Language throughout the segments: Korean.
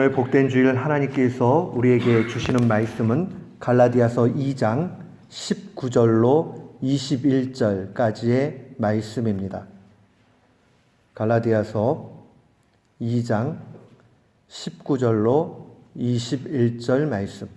오늘 복된 주일 하나님께서 우리에게 주시는 말씀은 갈라디아서 2장 19절로 21절까지의 말씀입니다. 갈라디아서 2장 19절로 21절 말씀.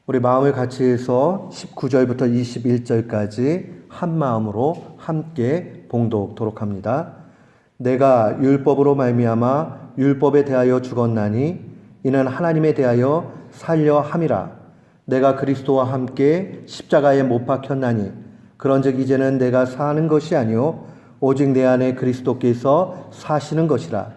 우리 마음을 같이 해서 19절부터 21절까지 한 마음으로 함께 봉독토록 합니다. 내가 율법으로 말미암아 율법에 대하여 죽었나니 이는 하나님에 대하여 살려 함이라. 내가 그리스도와 함께 십자가에 못 박혔나니 그런즉 이제는 내가 사는 것이 아니요 오직 내 안에 그리스도께서 사시는 것이라.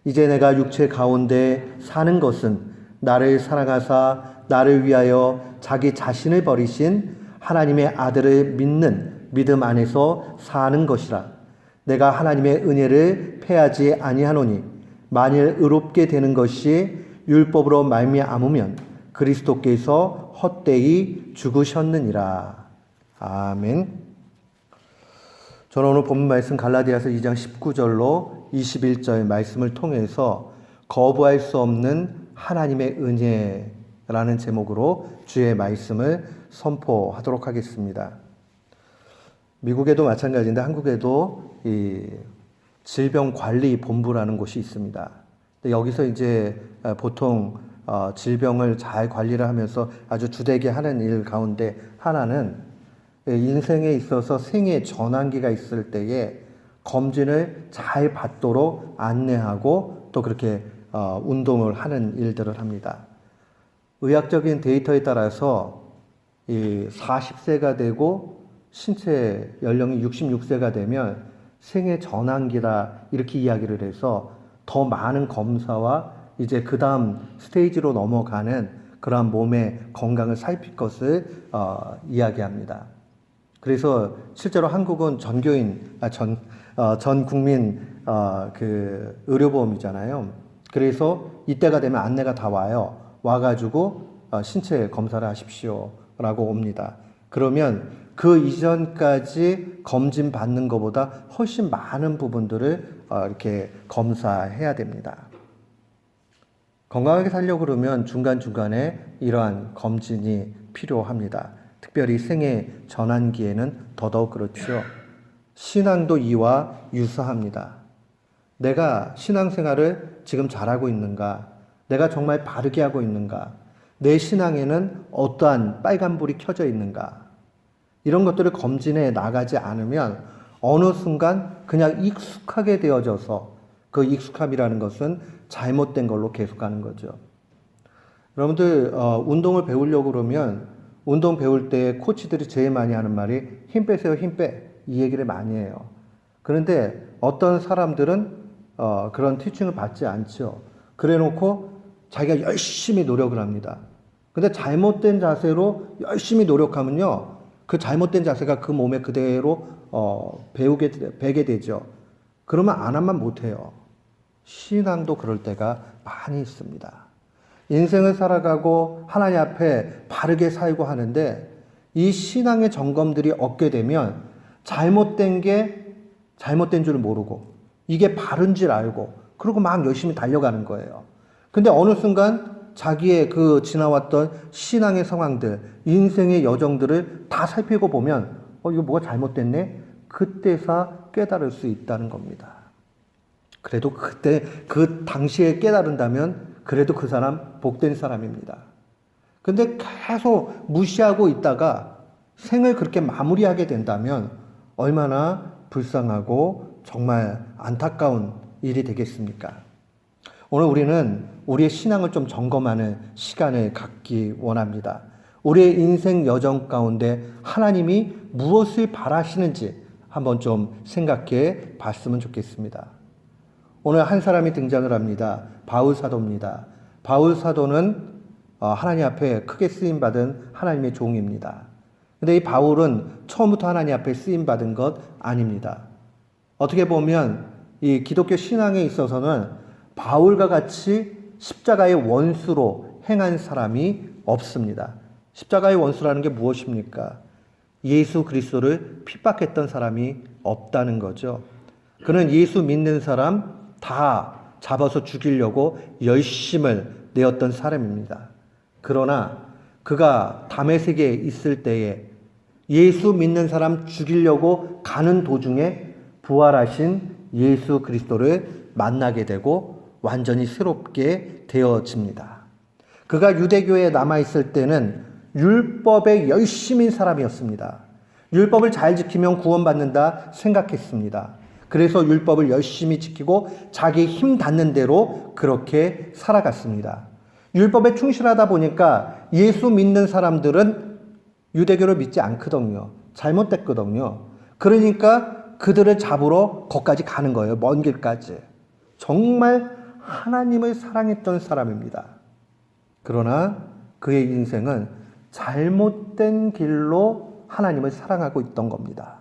이제 내가 육체 가운데 사는 것은 나를 사랑하사 나를 위하여 자기 자신을 버리신 하나님의 아들을 믿는 믿음 안에서 사는 것이라. 내가 하나님의 은혜를 패하지 아니하노니 만일 의롭게 되는 것이 율법으로 말미암으면 그리스도께서 헛되이 죽으셨느니라. 아멘. 저는 오늘 본문 말씀 갈라디아서 2장 19절로 21절 말씀을 통해서 거부할 수 없는 하나님의 은혜라는 제목으로 주의 말씀을 선포하도록 하겠습니다. 미국에도 마찬가지인데 한국에도 이 질병관리본부라는 곳이 있습니다. 여기서 이제 보통 질병을 잘 관리를 하면서 아주 주되게 하는 일 가운데 하나는 인생에 있어서 생애 전환기가 있을 때에 검진을 잘 받도록 안내하고 또 그렇게 운동을 하는 일들을 합니다. 의학적인 데이터에 따라서 이 40세가 되고 신체 연령이 66세가 되면 생애 전환기다 이렇게 이야기를 해서 더 많은 검사와 이제 그 다음 스테이지로 넘어가는 그러한 몸의 건강을 살필 것을 이야기합니다. 그래서 실제로 한국은 전 국민 그 의료보험이잖아요. 그래서 이때가 되면 안내가 다 와요. 와가지고 신체 검사를 하십시오라고 옵니다. 그러면 그 이전까지 검진 받는 것보다 훨씬 많은 부분들을 이렇게 검사해야 됩니다. 건강하게 살려고 그러면 중간중간에 이러한 검진이 필요합니다. 특별히 생애 전환기에는 더더욱 그렇죠. 신앙도 이와 유사합니다. 내가 신앙생활을 지금 잘하고 있는가? 내가 정말 바르게 하고 있는가? 내 신앙에는 어떠한 빨간불이 켜져 있는가? 이런 것들을 검진해 나가지 않으면 어느 순간 그냥 익숙하게 되어져서 그 익숙함이라는 것은 잘못된 걸로 계속 가는 거죠. 여러분들 운동을 배우려고 그러면 운동 배울 때 코치들이 제일 많이 하는 말이 힘 빼세요, 힘 빼. 이 얘기를 많이 해요. 그런데 어떤 사람들은 그런 티칭을 받지 않죠. 그래 놓고 자기가 열심히 노력을 합니다. 근데 잘못된 자세로 열심히 노력하면요. 그 잘못된 자세가 그 몸에 그대로 배게 되죠. 그러면 안 하면 못해요. 신앙도 그럴 때가 많이 있습니다. 인생을 살아가고 하나님 앞에 바르게 살고 하는데 이 신앙의 점검들이 없게 되면 잘못된 게 잘못된 줄 모르고 이게 바른 줄 알고 그리고 막 열심히 달려가는 거예요. 근데 어느 순간 자기의 그 지나왔던 신앙의 상황들, 인생의 여정들을 다 살피고 보면 이거 뭐가 잘못됐네? 그때서 깨달을 수 있다는 겁니다. 그래도 그때 그 당시에 깨달은다면 그래도 그 사람 복된 사람입니다. 근데 계속 무시하고 있다가 생을 그렇게 마무리하게 된다면 얼마나 불쌍하고 정말 안타까운 일이 되겠습니까? 오늘 우리는 우리의 신앙을 좀 점검하는 시간을 갖기 원합니다. 우리의 인생 여정 가운데 하나님이 무엇을 바라시는지 한번 좀 생각해 봤으면 좋겠습니다. 오늘 한 사람이 등장을 합니다. 바울 사도입니다. 바울 사도는 하나님 앞에 크게 쓰임받은 하나님의 종입니다. 근데 이 바울은 처음부터 하나님 앞에 쓰임받은 것 아닙니다. 어떻게 보면 이 기독교 신앙에 있어서는 바울과 같이 십자가의 원수로 행한 사람이 없습니다. 십자가의 원수라는 게 무엇입니까? 예수 그리스도를 핍박했던 사람이 없다는 거죠. 그는 예수 믿는 사람 다 잡아서 죽이려고 열심을 내었던 사람입니다. 그러나 그가 다메섹에 있을 때에 예수 믿는 사람 죽이려고 가는 도중에 부활하신 예수 그리스도를 만나게 되고 완전히 새롭게 되어집니다. 그가 유대교에 남아있을 때는 율법에 열심인 사람이었습니다. 율법을 잘 지키면 구원받는다 생각했습니다. 그래서 율법을 열심히 지키고 자기 힘 닿는 대로 그렇게 살아갔습니다. 율법에 충실하다 보니까 예수 믿는 사람들은 유대교를 믿지 않거든요. 잘못됐거든요. 그러니까 그들을 잡으러 거기까지 가는 거예요. 먼 길까지. 정말 하나님을 사랑했던 사람입니다. 그러나 그의 인생은 잘못된 길로 하나님을 사랑하고 있던 겁니다.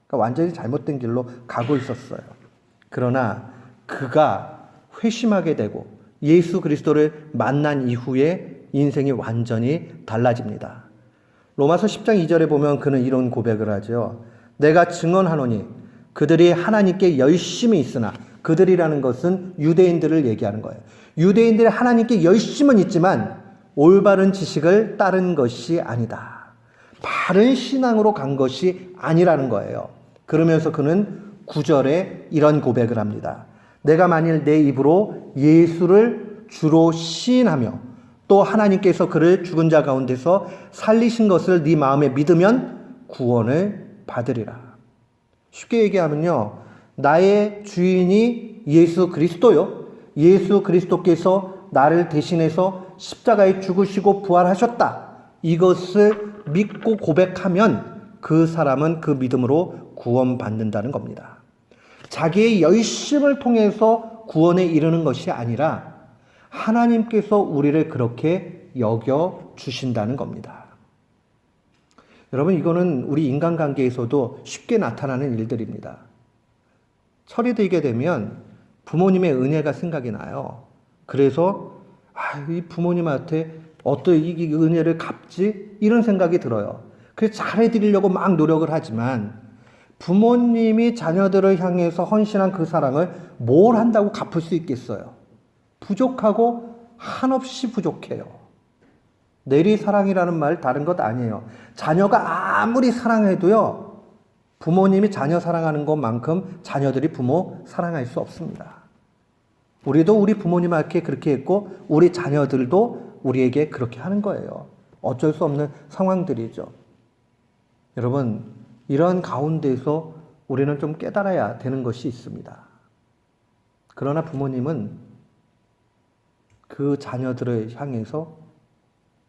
그러니까 완전히 잘못된 길로 가고 있었어요. 그러나 그가 회심하게 되고 예수 그리스도를 만난 이후에 인생이 완전히 달라집니다. 로마서 10장 2절에 보면 그는 이런 고백을 하죠. 내가 증언하노니 그들이 하나님께 열심히 있으나, 그들이라는 것은 유대인들을 얘기하는 거예요. 유대인들이 하나님께 열심은 있지만 올바른 지식을 따른 것이 아니다. 바른 신앙으로 간 것이 아니라는 거예요. 그러면서 그는 9절에 이런 고백을 합니다. 내가 만일 내 입으로 예수를 주로 시인하며 또 하나님께서 그를 죽은 자 가운데서 살리신 것을 네 마음에 믿으면 구원을 받으리라. 쉽게 얘기하면요, 나의 주인이 예수 그리스도요, 예수 그리스도께서 나를 대신해서 십자가에 죽으시고 부활하셨다, 이것을 믿고 고백하면 그 사람은 그 믿음으로 구원받는다는 겁니다. 자기의 열심을 통해서 구원에 이르는 것이 아니라 하나님께서 우리를 그렇게 여겨 주신다는 겁니다. 여러분, 이거는 우리 인간관계에서도 쉽게 나타나는 일들입니다. 철이 들게 되면 부모님의 은혜가 생각이 나요. 그래서 이 부모님한테 어떻게 이 은혜를 갚지? 이런 생각이 들어요. 그래서 잘해드리려고 막 노력을 하지만 부모님이 자녀들을 향해서 헌신한 그 사랑을 뭘 한다고 갚을 수 있겠어요? 부족하고 한없이 부족해요. 내리사랑이라는 말 다른 것 아니에요. 자녀가 아무리 사랑해도요, 부모님이 자녀 사랑하는 것만큼 자녀들이 부모 사랑할 수 없습니다. 우리도 우리 부모님한테 그렇게 했고 우리 자녀들도 우리에게 그렇게 하는 거예요. 어쩔 수 없는 상황들이죠. 여러분, 이런 가운데서 우리는 좀 깨달아야 되는 것이 있습니다. 그러나 부모님은 그 자녀들을 향해서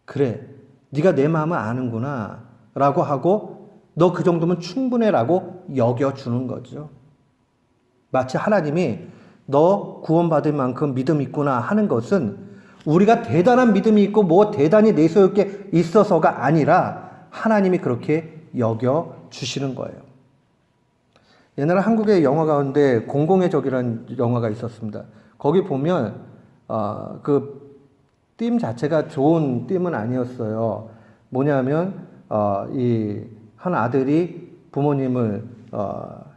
그래, 네가 내 마음을 아는구나 라고 하고 너 그 정도면 충분해 라고 여겨주는 거죠. 마치 하나님이 너 구원받을 만큼 믿음 있구나 하는 것은 우리가 대단한 믿음이 있고 뭐 대단히 내세울 게 있어서가 아니라 하나님이 그렇게 여겨주시는 거예요. 옛날에 한국의 영화 가운데 공공의 적이라는 영화가 있었습니다. 거기 보면 그 띠임 자체가 좋은 띠임은 아니었어요. 뭐냐면 이 한 아들이 부모님을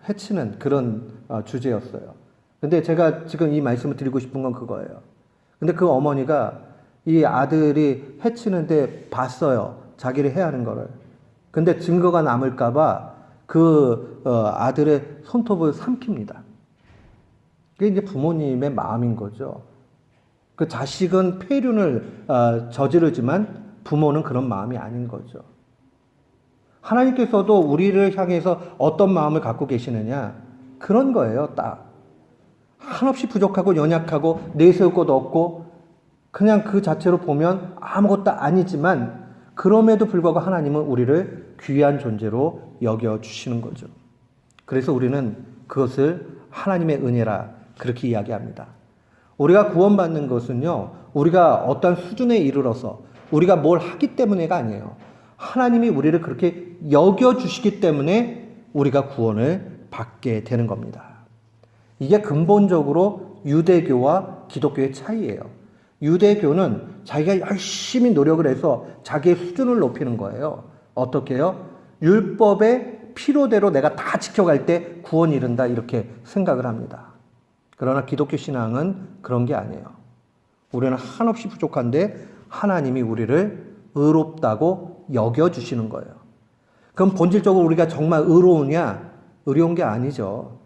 해치는 그런 주제였어요. 근데 제가 지금 이 말씀을 드리고 싶은 건 그거예요. 근데 그 어머니가 이 아들이 해치는데 봤어요. 자기를 해야 하는 거를. 근데 증거가 남을까봐 그 아들의 손톱을 삼킵니다. 그게 이제 부모님의 마음인 거죠. 그 자식은 폐륜을 저지르지만 부모는 그런 마음이 아닌 거죠. 하나님께서도 우리를 향해서 어떤 마음을 갖고 계시느냐, 그런 거예요. 딱 한없이 부족하고 연약하고 내세울 것 없고 그냥 그 자체로 보면 아무것도 아니지만 그럼에도 불구하고 하나님은 우리를 귀한 존재로 여겨주시는 거죠. 그래서 우리는 그것을 하나님의 은혜라 그렇게 이야기합니다. 우리가 구원받는 것은요, 우리가 어떤 수준에 이르러서 우리가 뭘 하기 때문에가 아니에요. 하나님이 우리를 그렇게 여겨주시기 때문에 우리가 구원을 받게 되는 겁니다. 이게 근본적으로 유대교와 기독교의 차이예요. 유대교는 자기가 열심히 노력을 해서 자기의 수준을 높이는 거예요. 어떻게 해요? 율법의 필요대로 내가 다 지켜갈 때 구원이 이른다 이렇게 생각을 합니다. 그러나 기독교 신앙은 그런 게 아니에요. 우리는 한없이 부족한데 하나님이 우리를 의롭다고 여겨주시는 거예요. 그럼 본질적으로 우리가 정말 의로우냐? 의로운 게 아니죠.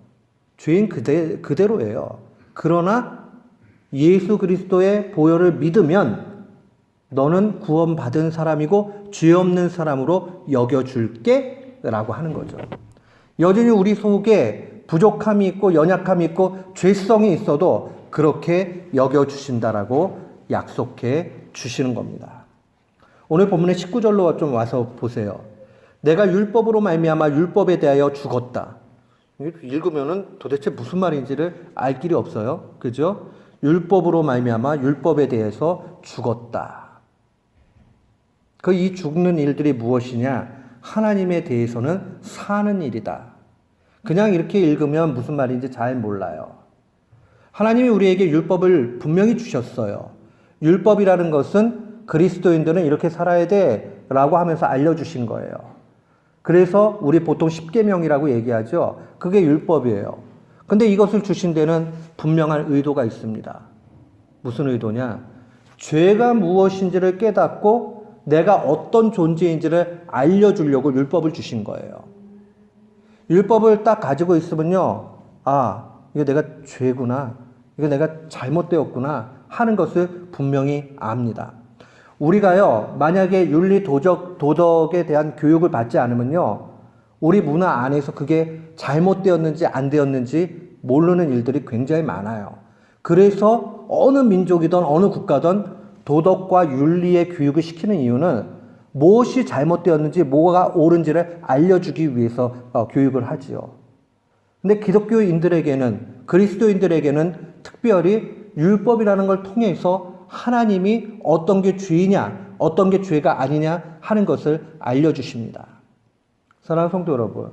죄인 그대로예요. 그러나 예수 그리스도의 보혈을 믿으면 너는 구원받은 사람이고 죄 없는 사람으로 여겨줄게 라고 하는 거죠. 여전히 우리 속에 부족함이 있고 연약함이 있고 죄성이 있어도 그렇게 여겨주신다라고 약속해 주시는 겁니다. 오늘 본문의 19절로 좀 와서 보세요. 내가 율법으로 말미암아 율법에 대하여 죽었다. 읽으면은 도대체 무슨 말인지를 알 길이 없어요. 그죠? 율법으로 말미암아 율법에 대해서 죽었다. 이 죽는 일들이 무엇이냐? 하나님에 대해서는 사는 일이다. 그냥 이렇게 읽으면 무슨 말인지 잘 몰라요. 하나님이 우리에게 율법을 분명히 주셨어요. 율법이라는 것은 그리스도인들은 이렇게 살아야 돼 라고 하면서 알려주신 거예요. 그래서 우리 보통 십계명이라고 얘기하죠. 그게 율법이에요. 근데 이것을 주신 데는 분명한 의도가 있습니다. 무슨 의도냐? 죄가 무엇인지를 깨닫고 내가 어떤 존재인지를 알려주려고 율법을 주신 거예요. 율법을 딱 가지고 있으면요. 아, 이거 내가 죄구나. 이거 내가 잘못되었구나 하는 것을 분명히 압니다. 우리가요, 만약에 윤리 도덕에 대한 교육을 받지 않으면요, 우리 문화 안에서 그게 잘못되었는지 안 되었는지 모르는 일들이 굉장히 많아요. 그래서 어느 민족이든 어느 국가든 도덕과 윤리의 교육을 시키는 이유는 무엇이 잘못되었는지 뭐가 옳은지를 알려주기 위해서 교육을 하지요. 근데 기독교인들에게는, 그리스도인들에게는 특별히 율법이라는 걸 통해서 하나님이 어떤 게 죄이냐, 어떤 게 죄가 아니냐 하는 것을 알려주십니다. 사랑하는 성도 여러분,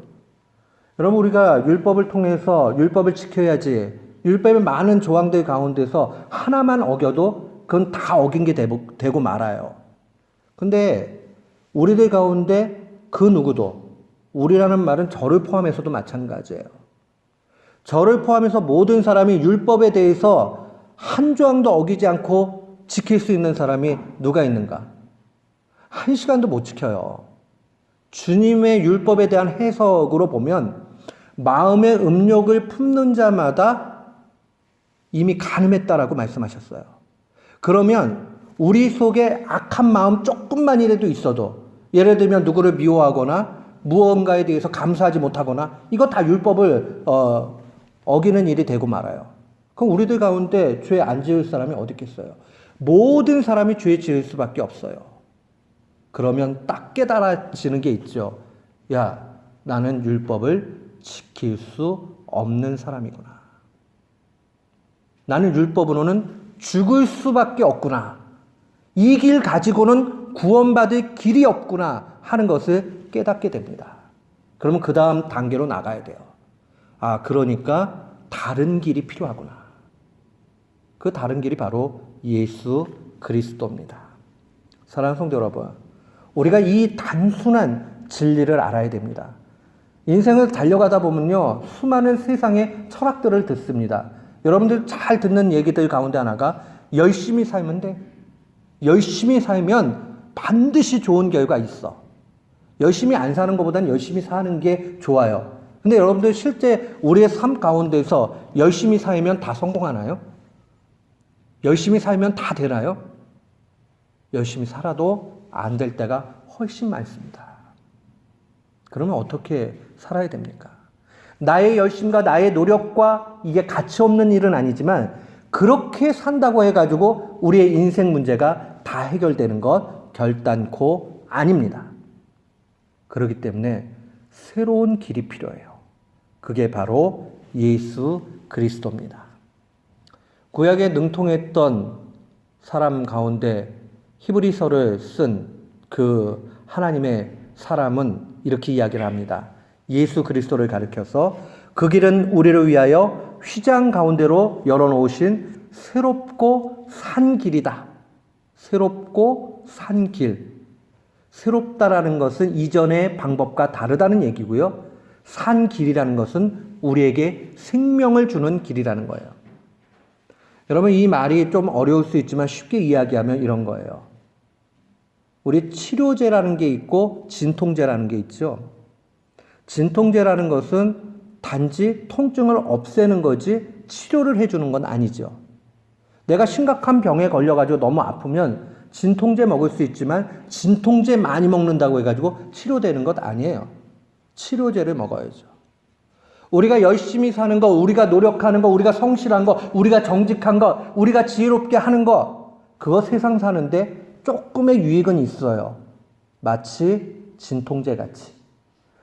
우리가 율법을 통해서 율법을 지켜야지, 율법의 많은 조항들 가운데서 하나만 어겨도 그건 다 어긴 게 되고 말아요. 근데 우리들 가운데 그 누구도, 우리라는 말은 저를 포함해서도 마찬가지예요. 저를 포함해서 모든 사람이 율법에 대해서 한 조항도 어기지 않고 지킬 수 있는 사람이 누가 있는가? 한 시간도 못 지켜요. 주님의 율법에 대한 해석으로 보면 마음의 음욕을 품는 자마다 이미 간음했다라고 말씀하셨어요. 그러면 우리 속에 악한 마음 조금만이라도 있어도, 예를 들면 누구를 미워하거나 무언가에 대해서 감사하지 못하거나, 이거 다 율법을 어기는 일이 되고 말아요. 그럼 우리들 가운데 죄 안 지을 사람이 어디 있겠어요? 모든 사람이 죄 지을 수밖에 없어요. 그러면 딱 깨달아지는 게 있죠. 야, 나는 율법을 지킬 수 없는 사람이구나. 나는 율법으로는 죽을 수밖에 없구나. 이 길 가지고는 구원받을 길이 없구나 하는 것을 깨닫게 됩니다. 그러면 그 다음 단계로 나가야 돼요. 아, 그러니까 다른 길이 필요하구나. 그 다른 길이 바로 예수 그리스도입니다. 사랑하는 성도 여러분, 우리가 이 단순한 진리를 알아야 됩니다. 인생을 달려가다 보면요, 수많은 세상의 철학들을 듣습니다. 여러분들 잘 듣는 얘기들 가운데 하나가 열심히 살면 돼. 열심히 살면 반드시 좋은 결과 있어. 열심히 안 사는 것보다는 열심히 사는 게 좋아요. 근데 여러분들 실제 우리의 삶 가운데서 열심히 살면 다 성공하나요? 열심히 살면 다 되나요? 열심히 살아도 안 될 때가 훨씬 많습니다. 그러면 어떻게 살아야 됩니까? 나의 열심과 나의 노력과 이게 가치 없는 일은 아니지만 그렇게 산다고 해가지고 우리의 인생 문제가 다 해결되는 것 결단코 아닙니다. 그렇기 때문에 새로운 길이 필요해요. 그게 바로 예수 그리스도입니다. 구약에 능통했던 사람 가운데 히브리서를 쓴 그 하나님의 사람은 이렇게 이야기를 합니다. 예수 그리스도를 가리켜서 그 길은 우리를 위하여 휘장 가운데로 열어놓으신 새롭고 산 길이다. 새롭고 산 길. 새롭다라는 것은 이전의 방법과 다르다는 얘기고요. 산 길이라는 것은 우리에게 생명을 주는 길이라는 거예요. 여러분, 이 말이 좀 어려울 수 있지만 쉽게 이야기하면 이런 거예요. 우리 치료제라는 게 있고 진통제라는 게 있죠. 진통제라는 것은 단지 통증을 없애는 거지 치료를 해주는 건 아니죠. 내가 심각한 병에 걸려가지고 너무 아프면 진통제 먹을 수 있지만 진통제 많이 먹는다고 해가지고 치료되는 것 아니에요. 치료제를 먹어야죠. 우리가 열심히 사는 거, 우리가 노력하는 거, 우리가 성실한 거, 우리가 정직한 거, 우리가 지혜롭게 하는 거, 그거 세상 사는데 조금의 유익은 있어요. 마치 진통제 같이.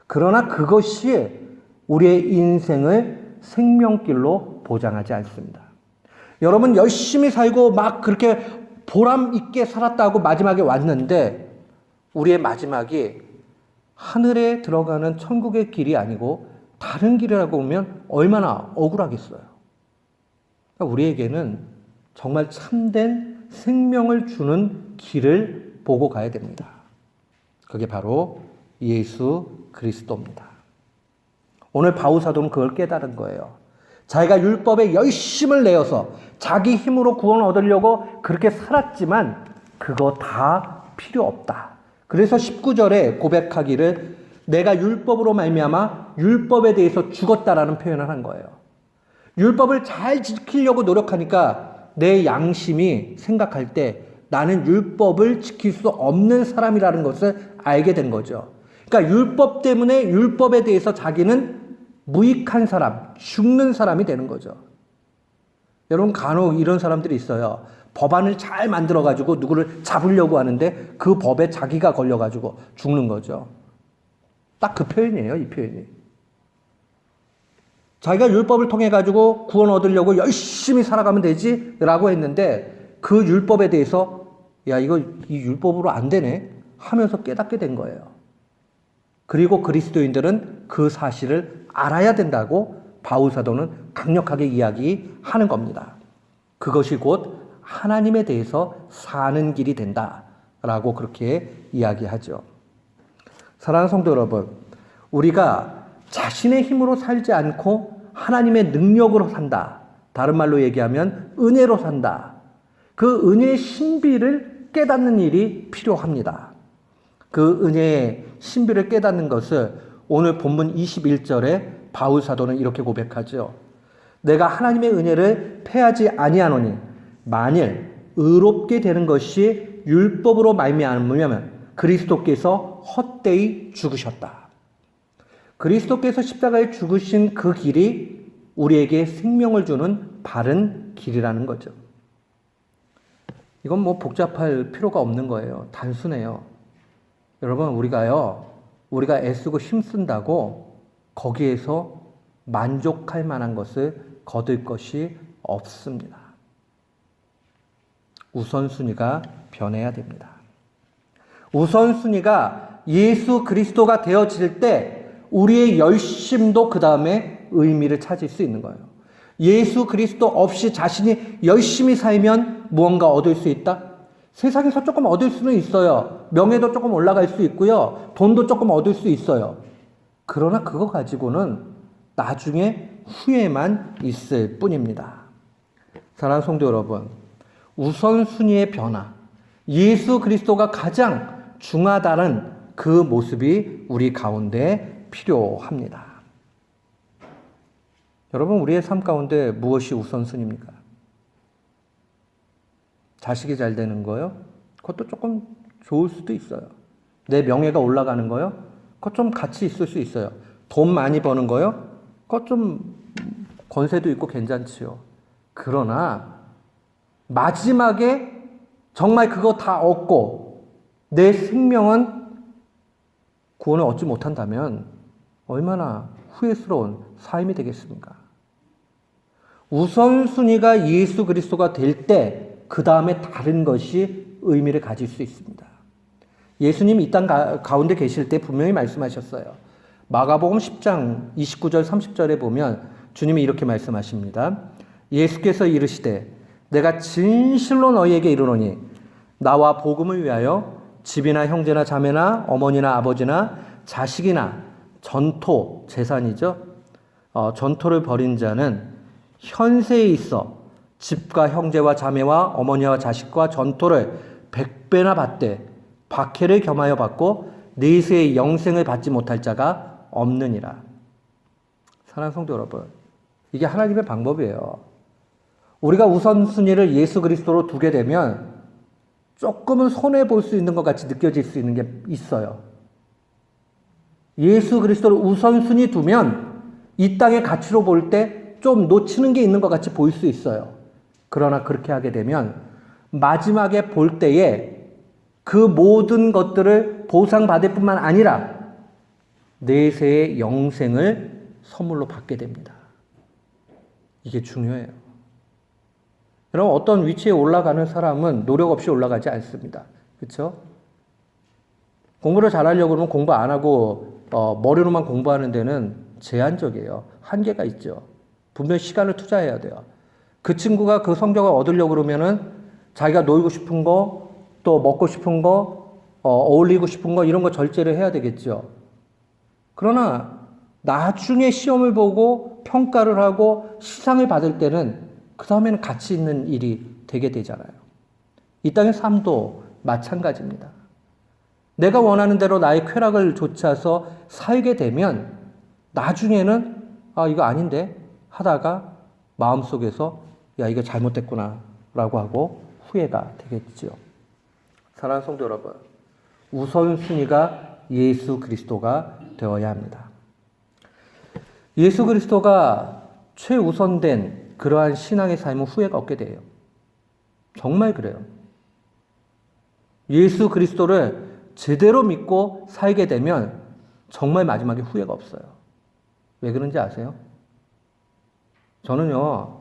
그러나 그것이 우리의 인생을 생명길로 보장하지 않습니다. 여러분, 열심히 살고 막 그렇게 보람 있게 살았다고 마지막에 왔는데 우리의 마지막이 하늘에 들어가는 천국의 길이 아니고 다른 길이라고 보면 얼마나 억울하겠어요. 그러니까 우리에게는 정말 참된 생명을 주는 길을 보고 가야 됩니다. 그게 바로 예수 그리스도입니다. 오늘 바울사도는 그걸 깨달은 거예요. 자기가 율법에 열심을 내어서 자기 힘으로 구원을 얻으려고 그렇게 살았지만 그거 다 필요 없다. 그래서 19절에 고백하기를 내가 율법으로 말미암아 율법에 대해서 죽었다라는 표현을 한 거예요. 율법을 잘 지키려고 노력하니까 내 양심이 생각할 때 나는 율법을 지킬 수 없는 사람이라는 것을 알게 된 거죠. 그러니까 율법 때문에 율법에 대해서 자기는 무익한 사람, 죽는 사람이 되는 거죠. 여러분, 간혹 이런 사람들이 있어요. 법안을 잘 만들어가지고 누구를 잡으려고 하는데 그 법에 자기가 걸려가지고 죽는 거죠. 딱 그 표현이에요, 이 표현이. 자기가 율법을 통해가지고 구원 얻으려고 열심히 살아가면 되지? 라고 했는데 그 율법에 대해서 야, 이거 이 율법으로 안 되네? 하면서 깨닫게 된 거예요. 그리고 그리스도인들은 그 사실을 알아야 된다고 바울사도는 강력하게 이야기하는 겁니다. 그것이 곧 하나님에 대해서 사는 길이 된다라고 그렇게 이야기하죠. 사랑하는 성도 여러분, 우리가 자신의 힘으로 살지 않고 하나님의 능력으로 산다. 다른 말로 얘기하면 은혜로 산다. 그 은혜의 신비를 깨닫는 일이 필요합니다. 그 은혜의 신비를 깨닫는 것을 오늘 본문 21절에 바울사도는 이렇게 고백하죠. 내가 하나님의 은혜를 패하지 아니하노니 만일 의롭게 되는 것이 율법으로 말미암으면 그리스도께서 헛되이 죽으셨다. 그리스도께서 십자가에 죽으신 그 길이 우리에게 생명을 주는 바른 길이라는 거죠. 이건 뭐 복잡할 필요가 없는 거예요. 단순해요. 여러분, 우리가 애쓰고 힘쓴다고 거기에서 만족할 만한 것을 거둘 것이 없습니다. 우선순위가 변해야 됩니다. 우선순위가 예수 그리스도가 되어질 때 우리의 열심도 그 다음에 의미를 찾을 수 있는 거예요. 예수 그리스도 없이 자신이 열심히 살면 무언가 얻을 수 있다? 세상에서 조금 얻을 수는 있어요. 명예도 조금 올라갈 수 있고요. 돈도 조금 얻을 수 있어요. 그러나 그거 가지고는 나중에 후회만 있을 뿐입니다. 사랑하는 성도 여러분, 우선순위의 변화, 예수 그리스도가 가장 중하다는 그 모습이 우리 가운데 필요합니다. 여러분, 우리의 삶 가운데 무엇이 우선순위입니까? 자식이 잘 되는 거요? 그것도 조금 좋을 수도 있어요. 내 명예가 올라가는 거요? 그것 좀 같이 있을 수 있어요. 돈 많이 버는 거요? 그것 좀 권세도 있고 괜찮지요. 그러나 마지막에 정말 그거 다 얻고 내 생명은 구원을 얻지 못한다면 얼마나 후회스러운 삶이 되겠습니까? 우선순위가 예수 그리스도가 될 때 그 다음에 다른 것이 의미를 가질 수 있습니다. 예수님이 이 땅 가운데 계실 때 분명히 말씀하셨어요. 마가복음 10장 29절 30절에 보면 주님이 이렇게 말씀하십니다. 예수께서 이르시되 내가 진실로 너희에게 이르노니 나와 복음을 위하여 집이나 형제나 자매나 어머니나 아버지나 자식이나 전토, 재산이죠. 전토를 벌인 자는 현세에 있어 집과 형제와 자매와 어머니와 자식과 전토를 100배나 받되 박해를 겸하여 받고 내세의 영생을 받지 못할 자가 없느니라. 사랑하는 성도 여러분, 이게 하나님의 방법이에요. 우리가 우선순위를 예수 그리스도로 두게 되면 조금은 손해볼 수 있는 것 같이 느껴질 수 있는 게 있어요. 예수 그리스도를 우선순위 두면 이 땅의 가치로 볼 때 좀 놓치는 게 있는 것 같이 보일 수 있어요. 그러나 그렇게 하게 되면 마지막에 볼 때에 그 모든 것들을 보상받을 뿐만 아니라 내세의 영생을 선물로 받게 됩니다. 이게 중요해요. 여러분, 어떤 위치에 올라가는 사람은 노력 없이 올라가지 않습니다. 그렇죠? 공부를 잘하려고 그러면 공부 안 하고 머리로만 공부하는 데는 제한적이에요. 한계가 있죠. 분명히 시간을 투자해야 돼요. 그 친구가 그 성적을 얻으려고 그러면은 자기가 놀고 싶은 거, 또 먹고 싶은 거, 어울리고 싶은 거 이런 거 절제를 해야 되겠죠. 그러나 나중에 시험을 보고 평가를 하고 시상을 받을 때는 그 다음에는 가치 있는 일이 되게 되잖아요. 이 땅의 삶도 마찬가지입니다. 내가 원하는 대로 나의 쾌락을 좇아서 살게 되면 나중에는 이거 아닌데 하다가 마음속에서 야, 이거 잘못됐구나 라고 하고 후회가 되겠죠. 사랑하는 성도 여러분, 우선순위가 예수 그리스도가 되어야 합니다. 예수 그리스도가 최우선된 그러한 신앙의 삶은 후회가 없게 돼요. 정말 그래요. 예수 그리스도를 제대로 믿고 살게 되면 정말 마지막에 후회가 없어요. 왜 그런지 아세요? 저는요,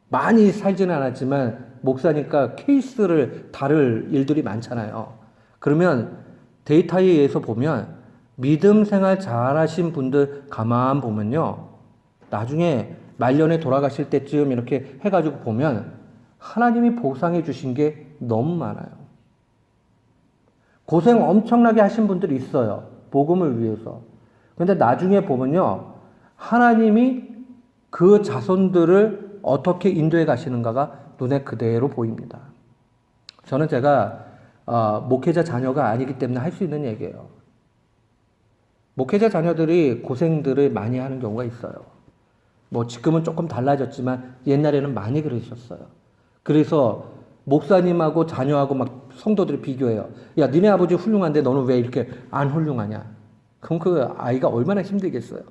많이 살지는 않았지만 목사니까 케이스를 다룰 일들이 많잖아요. 그러면 데이터에 의해서 보면 믿음 생활 잘하신 분들 가만 보면요, 나중에 말년에 돌아가실 때쯤 이렇게 해가지고 보면 하나님이 보상해 주신 게 너무 많아요. 고생 엄청나게 하신 분들이 있어요. 복음을 위해서. 그런데 나중에 보면요, 하나님이 그 자손들을 어떻게 인도해 가시는가가 눈에 그대로 보입니다. 저는 제가 목회자 자녀가 아니기 때문에 할 수 있는 얘기예요. 목회자 자녀들이 고생들을 많이 하는 경우가 있어요. 뭐 지금은 조금 달라졌지만 옛날에는 많이 그러셨어요. 그래서 목사님하고 자녀하고 막 성도들이 비교해요. 야, 니네 아버지 훌륭한데 너는 왜 이렇게 안 훌륭하냐? 그럼 그 아이가 얼마나 힘들겠어요.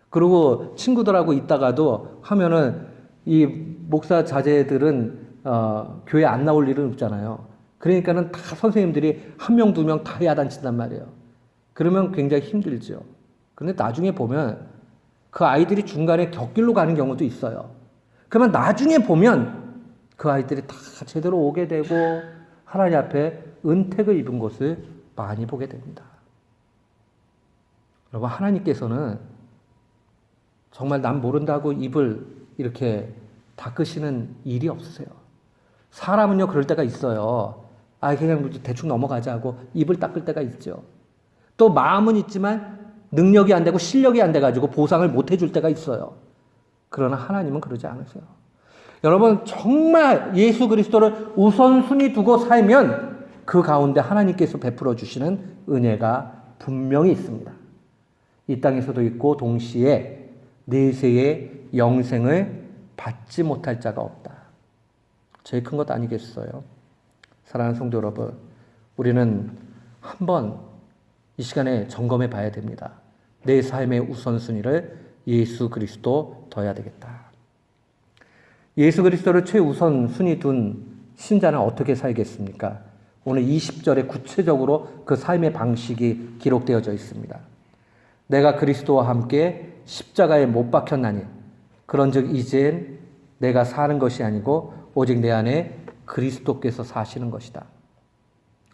그리고 친구들하고 있다가도 하면은 이 목사 자제들은 교회 안 나올 일은 없잖아요. 그러니까는 다 선생님들이 한 명, 두 명 다 야단친단 말이에요. 그러면 굉장히 힘들죠. 그런데 나중에 보면 그 아이들이 중간에 곁길로 가는 경우도 있어요. 그러면 나중에 보면 그 아이들이 다 제대로 오게 되고 하나님 앞에 은택을 입은 것을 많이 보게 됩니다. 여러분, 하나님께서는 정말 남 모른다고 입을 이렇게 닦으시는 일이 없으세요. 사람은요, 그럴 때가 있어요. 그냥 대충 넘어가자 하고 입을 닦을 때가 있죠. 또 마음은 있지만 능력이 안 되고 실력이 안 돼가지고 보상을 못 해줄 때가 있어요. 그러나 하나님은 그러지 않으세요. 여러분, 정말 예수 그리스도를 우선순위 두고 살면 그 가운데 하나님께서 베풀어 주시는 은혜가 분명히 있습니다. 이 땅에서도 있고 동시에 내세의 영생을 받지 못할 자가 없다. 제일 큰 것 아니겠어요? 사랑하는 성도 여러분, 우리는 한번 이 시간에 점검해 봐야 됩니다. 내 삶의 우선순위를 예수 그리스도 둬야 되겠다. 예수 그리스도를 최우선순위 둔 신자는 어떻게 살겠습니까? 오늘 20절에 구체적으로 그 삶의 방식이 기록되어져 있습니다. 내가 그리스도와 함께 십자가에 못 박혔나니 그런즉 이젠 내가 사는 것이 아니고 오직 내 안에 그리스도께서 사시는 것이다.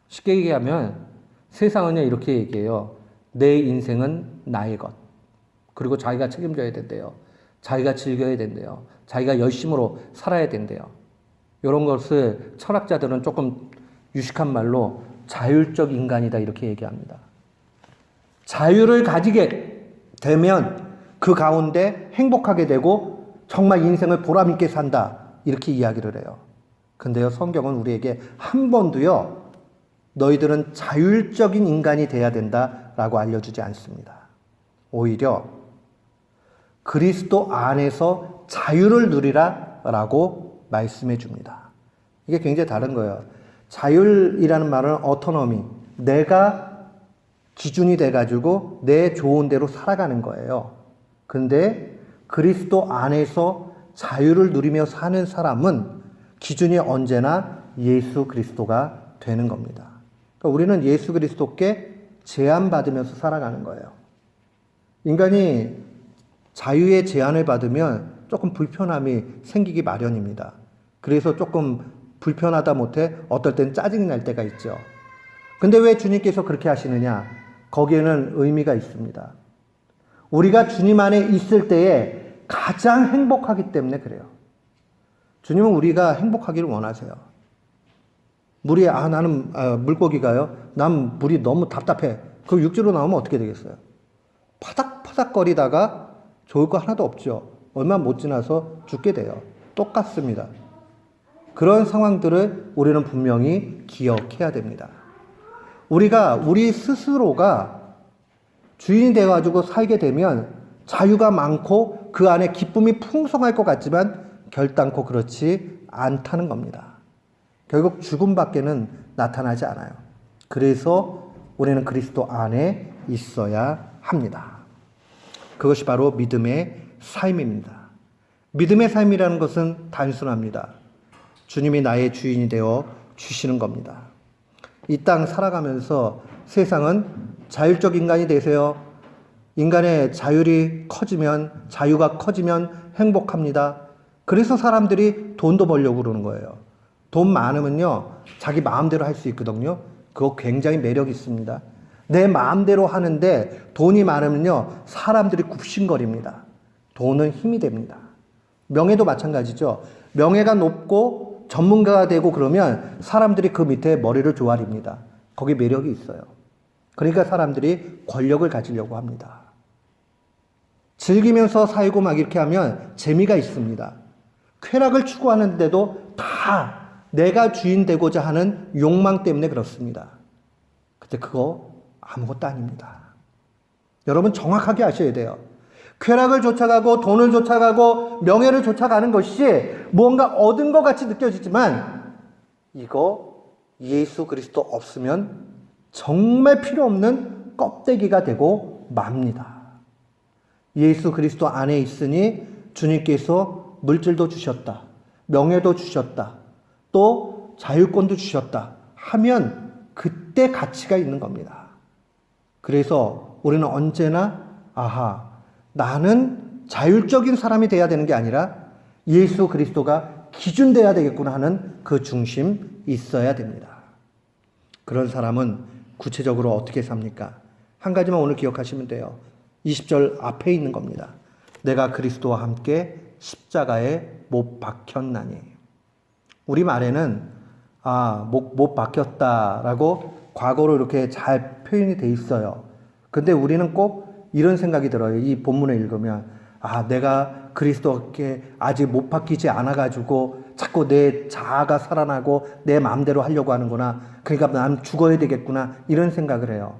쉽게 얘기하면 세상은요 이렇게 얘기해요. 내 인생은 나의 것. 그리고 자기가 책임져야 된대요. 자기가 즐겨야 된대요. 자기가 열심으로 살아야 된대요. 이런 것을 철학자들은 조금 유식한 말로 자율적 인간이다 이렇게 얘기합니다. 자유를 가지게 되면 그 가운데 행복하게 되고 정말 인생을 보람있게 산다 이렇게 이야기를 해요. 근데요, 성경은 우리에게 한 번도요, 너희들은 자율적인 인간이 돼야 된다라고 알려주지 않습니다. 오히려 그리스도 안에서 자유를 누리라라고 말씀해 줍니다. 이게 굉장히 다른 거예요. 자율이라는 말은 어토노미, 내가 기준이 돼가지고 내 좋은 대로 살아가는 거예요. 근데 그리스도 안에서 자유를 누리며 사는 사람은 기준이 언제나 예수 그리스도가 되는 겁니다. 그러니까 우리는 예수 그리스도께 제한받으면서 살아가는 거예요. 인간이 자유의 제한을 받으면 조금 불편함이 생기기 마련입니다. 그래서 조금 불편하다 못해 어떨 땐 짜증이 날 때가 있죠. 근데 왜 주님께서 그렇게 하시느냐? 거기에는 의미가 있습니다. 우리가 주님 안에 있을 때에 가장 행복하기 때문에 그래요. 주님은 우리가 행복하기를 원하세요. 물이, 나는, 물고기가요. 난 물이 너무 답답해. 그럼 육지로 나오면 어떻게 되겠어요? 파닥파닥거리다가 좋을 거 하나도 없죠. 얼마 못 지나서 죽게 돼요. 똑같습니다. 그런 상황들을 우리는 분명히 기억해야 됩니다. 우리가 우리 스스로가 주인이 되어가지고 살게 되면 자유가 많고 그 안에 기쁨이 풍성할 것 같지만 결단코 그렇지 않다는 겁니다. 결국 죽음밖에는 나타나지 않아요. 그래서 우리는 그리스도 안에 있어야 합니다. 그것이 바로 믿음의 삶입니다. 믿음의 삶이라는 것은 단순합니다. 주님이 나의 주인이 되어 주시는 겁니다. 이 땅 살아가면서 세상은 자율적 인간이 되세요. 인간의 자유가 커지면 행복합니다. 그래서 사람들이 돈도 벌려고 그러는 거예요. 돈 많으면요, 자기 마음대로 할 수 있거든요. 그거 굉장히 매력 있습니다. 내 마음대로 하는데 돈이 많으면요, 사람들이 굽신거립니다. 돈은 힘이 됩니다. 명예도 마찬가지죠. 명예가 높고 전문가가 되고 그러면 사람들이 그 밑에 머리를 조아립니다. 거기 매력이 있어요. 그러니까 사람들이 권력을 가지려고 합니다. 즐기면서 살고 막 이렇게 하면 재미가 있습니다. 쾌락을 추구하는데도 다 내가 주인 되고자 하는 욕망 때문에 그렇습니다. 근데 그거 아무것도 아닙니다. 여러분 정확하게 아셔야 돼요. 쾌락을 쫓아가고 돈을 쫓아가고 명예를 쫓아가는 것이 무언가 얻은 것 같이 느껴지지만 이거 예수 그리스도 없으면 정말 필요 없는 껍데기가 되고 맙니다. 예수 그리스도 안에 있으니 주님께서 물질도 주셨다. 명예도 주셨다. 또 자유권도 주셨다. 하면 그때 가치가 있는 겁니다. 그래서 우리는 언제나 나는 자율적인 사람이 돼야 되는 게 아니라 예수 그리스도가 기준 돼야 되겠구나 하는 그 중심 있어야 됩니다. 그런 사람은 구체적으로 어떻게 삽니까? 한 가지만 오늘 기억하시면 돼요. 20절 앞에 있는 겁니다. 내가 그리스도와 함께 십자가에 못 박혔나니. 우리 말에는 못 박혔다라고 과거로 이렇게 잘 표현이 돼 있어요. 근데 우리는 꼭 이런 생각이 들어요. 이 본문을 읽으면 내가 그리스도께 아직 못 박히지 않아가지고 자꾸 내 자아가 살아나고 내 마음대로 하려고 하는구나. 그러니까 난 죽어야 되겠구나. 이런 생각을 해요.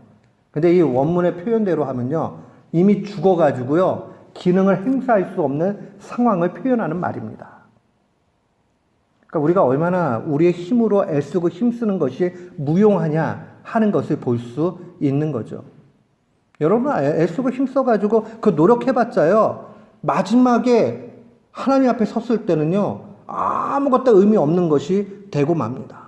근데 이 원문의 표현대로 하면요, 이미 죽어가지고요, 기능을 행사할 수 없는 상황을 표현하는 말입니다. 그러니까 우리가 얼마나 우리의 힘으로 애쓰고 힘쓰는 것이 무용하냐 하는 것을 볼 수 있는 거죠. 여러분, 애쓰고 힘써가지고 그 노력해봤자요, 마지막에 하나님 앞에 섰을 때는요, 아무것도 의미 없는 것이 되고 맙니다.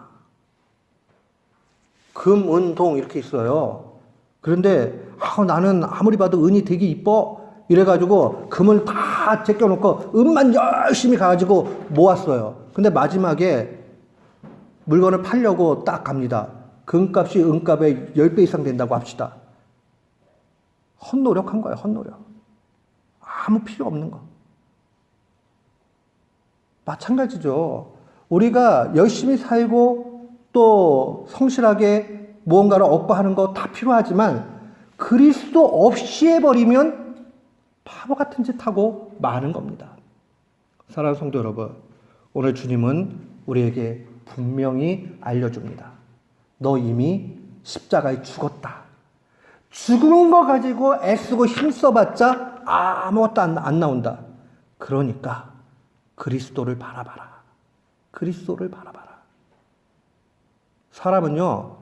금, 은, 동 이렇게 있어요. 그런데 나는 아무리 봐도 은이 되게 이뻐 이래가지고 금을 다 제껴놓고 은만 열심히 가지고 모았어요. 근데 마지막에 물건을 팔려고 딱 갑니다. 금값이 은값의 10배 이상 된다고 합시다. 헛노력한 거예요. 헛노력. 아무 필요 없는 거. 마찬가지죠. 우리가 열심히 살고 또 성실하게 무언가를 업고하는 거 다 필요하지만 그리스도 없이 해버리면 바보 같은 짓 하고 마는 겁니다. 사랑하는 성도 여러분, 오늘 주님은 우리에게 분명히 알려줍니다. 너 이미 십자가에 죽었다. 죽은 거 가지고 애쓰고 힘써봤자 아무것도 안 나온다. 그러니까 그리스도를 바라봐라. 그리스도를 바라봐라. 사람은요,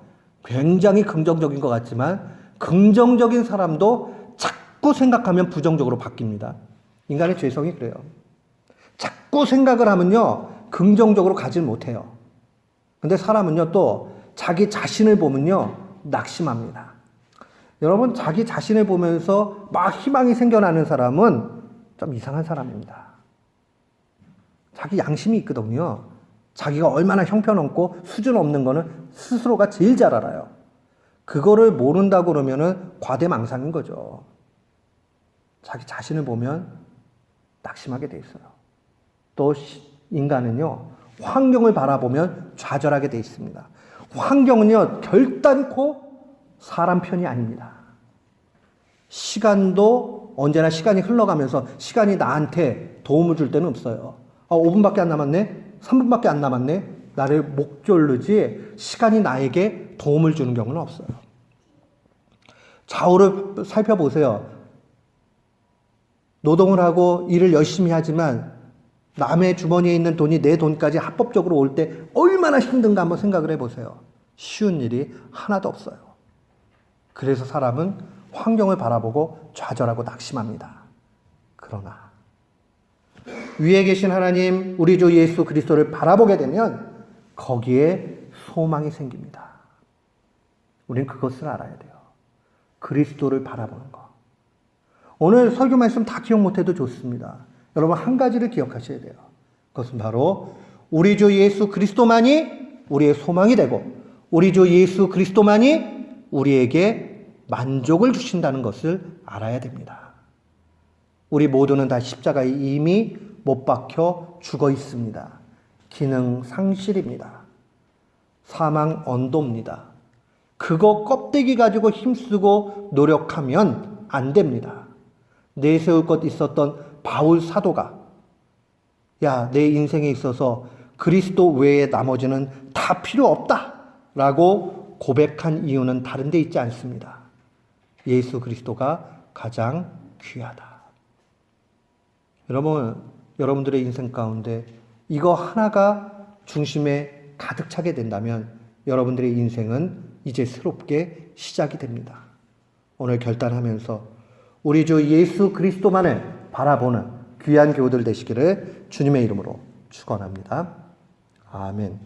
굉장히 긍정적인 것 같지만 긍정적인 사람도 자꾸 생각하면 부정적으로 바뀝니다. 인간의 죄성이 그래요. 자꾸 생각을 하면요, 긍정적으로 가질 못해요. 근데 사람은요, 또 자기 자신을 보면요, 낙심합니다. 여러분, 자기 자신을 보면서 막 희망이 생겨나는 사람은 좀 이상한 사람입니다. 자기 양심이 있거든요. 자기가 얼마나 형편없고 수준 없는 거는 스스로가 제일 잘 알아요. 그거를 모른다고 그러면은 과대망상인 거죠. 자기 자신을 보면 낙심하게 돼 있어요. 또 인간은요, 환경을 바라보면 좌절하게 돼 있습니다. 환경은요, 결단코 사람 편이 아닙니다. 시간도 언제나 시간이 흘러가면서 시간이 나한테 도움을 줄 때는 없어요. 5분밖에 안 남았네? 3분밖에 안 남았네? 나를 목졸르지 시간이 나에게 도움을 주는 경우는 없어요. 좌우를 살펴보세요. 노동을 하고 일을 열심히 하지만 남의 주머니에 있는 돈이 내 돈까지 합법적으로 올 때 얼마나 힘든가 한번 생각을 해보세요. 쉬운 일이 하나도 없어요. 그래서 사람은 환경을 바라보고 좌절하고 낙심합니다. 그러나 위에 계신 하나님, 우리 주 예수 그리스도를 바라보게 되면 거기에 소망이 생깁니다. 우린 그것을 알아야 돼요. 그리스도를 바라보는 것. 오늘 설교 말씀 다 기억 못해도 좋습니다. 여러분, 한 가지를 기억하셔야 돼요. 그것은 바로 우리 주 예수 그리스도만이 우리의 소망이 되고 우리 주 예수 그리스도만이 우리에게 만족을 주신다는 것을 알아야 됩니다. 우리 모두는 다 십자가에 이미 못 박혀 죽어 있습니다. 기능 상실입니다. 사망 언도입니다. 그거 껍데기 가지고 힘쓰고 노력하면 안 됩니다. 내세울 것 있었던 바울 사도가 야, 내 인생에 있어서 그리스도 외에 나머지는 다 필요 없다 라고 고백한 이유는 다른 데 있지 않습니다. 예수 그리스도가 가장 귀하다. 여러분들의 인생 가운데 이거 하나가 중심에 가득 차게 된다면 여러분들의 인생은 이제 새롭게 시작이 됩니다. 오늘 결단하면서 우리 주 예수 그리스도만을 바라보는 귀한 교우들 되시기를 주님의 이름으로 축원합니다. 아멘.